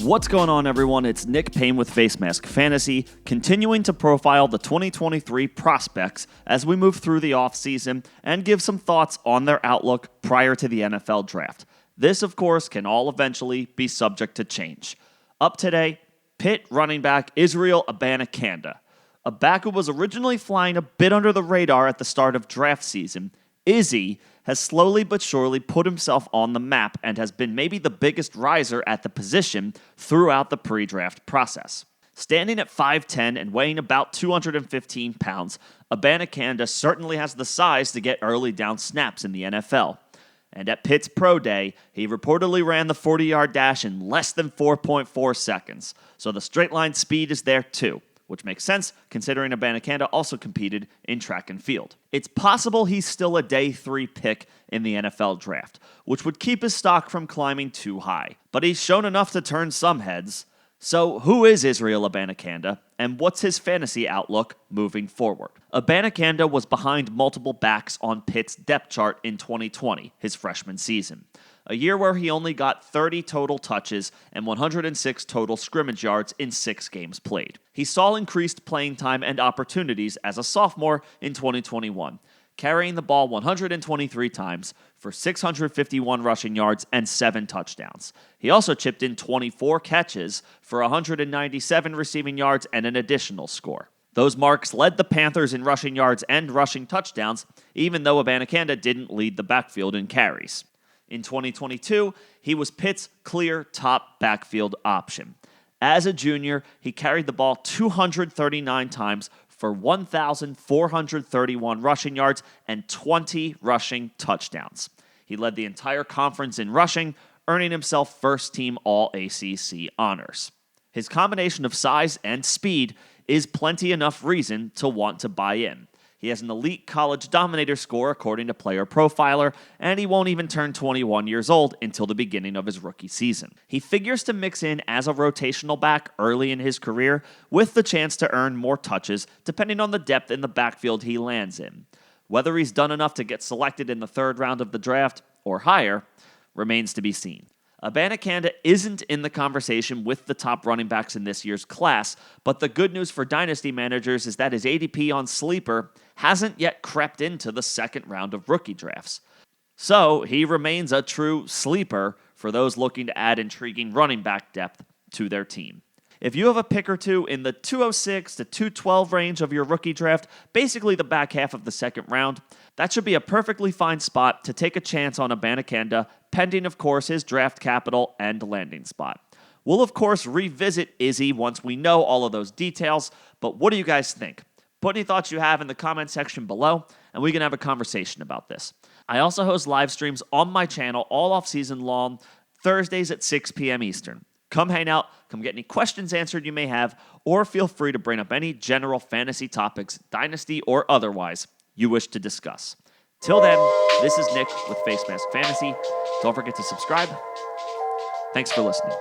What's going on, everyone? It's Nick Payne with Facemask Fantasy, continuing to profile the 2023 prospects as we move through the offseason and give some thoughts on their outlook prior to the NFL draft. This, of course, can all eventually be subject to change. Up today, Pitt running back Israel Abanikanda. A back who was originally flying a bit under the radar at the start of draft season, Izzy has slowly but surely put himself on the map and has been maybe the biggest riser at the position throughout the pre-draft process. Standing at 5'10 and weighing about 215 pounds, Abanikanda certainly has the size to get early down snaps in the NFL. And at Pitt's Pro Day, he reportedly ran the 40-yard dash in less than 4.4 seconds, so the straight line speed is there too, which makes sense considering Abanikanda also competed in track and field. It's possible he's still a day 3 pick in the NFL draft, which would keep his stock from climbing too high. But he's shown enough to turn some heads. So who is Israel Abanikanda, and what's his fantasy outlook moving forward? Abanikanda was behind multiple backs on Pitt's depth chart in 2020, his freshman season. A year where he only got 30 total touches and 106 total scrimmage yards in 6 games played. He saw increased playing time and opportunities as a sophomore in 2021, carrying the ball 123 times for 651 rushing yards and 7 touchdowns. He also chipped in 24 catches for 197 receiving yards and an additional score. Those marks led the Panthers in rushing yards and rushing touchdowns, even though Abanikanda didn't lead the backfield in carries. In 2022, he was Pitt's clear top backfield option. As a junior, he carried the ball 239 times for 1,431 rushing yards and 20 rushing touchdowns. He led the entire conference in rushing, earning himself first-team All-ACC honors. His combination of size and speed is plenty enough reason to want to buy in. He has an elite college dominator score according to Player Profiler, and he won't even turn 21 years old until the beginning of his rookie season. He figures to mix in as a rotational back early in his career with the chance to earn more touches depending on the depth in the backfield he lands in. Whether he's done enough to get selected in the 3rd round of the draft or higher remains to be seen. Abanikanda isn't in the conversation with the top running backs in this year's class, but the good news for Dynasty managers is that his ADP on Sleeper hasn't yet crept into the 2nd round of rookie drafts. So he remains a true sleeper for those looking to add intriguing running back depth to their team. If you have a pick or two in the 206 to 212 range of your rookie draft, basically the back half of the 2nd round, that should be a perfectly fine spot to take a chance on Abanikanda, pending, of course, his draft capital and landing spot. We'll, of course, revisit Izzy once we know all of those details, but what do you guys think? Put any thoughts you have in the comment section below, and we can have a conversation about this. I also host live streams on my channel all off-season long, Thursdays at 6 p.m. Eastern. Come hang out, come get any questions answered you may have, or feel free to bring up any general fantasy topics, Dynasty or otherwise, you wish to discuss. Till then, this is Nick with Facemask Fantasy. Don't forget to subscribe. Thanks for listening.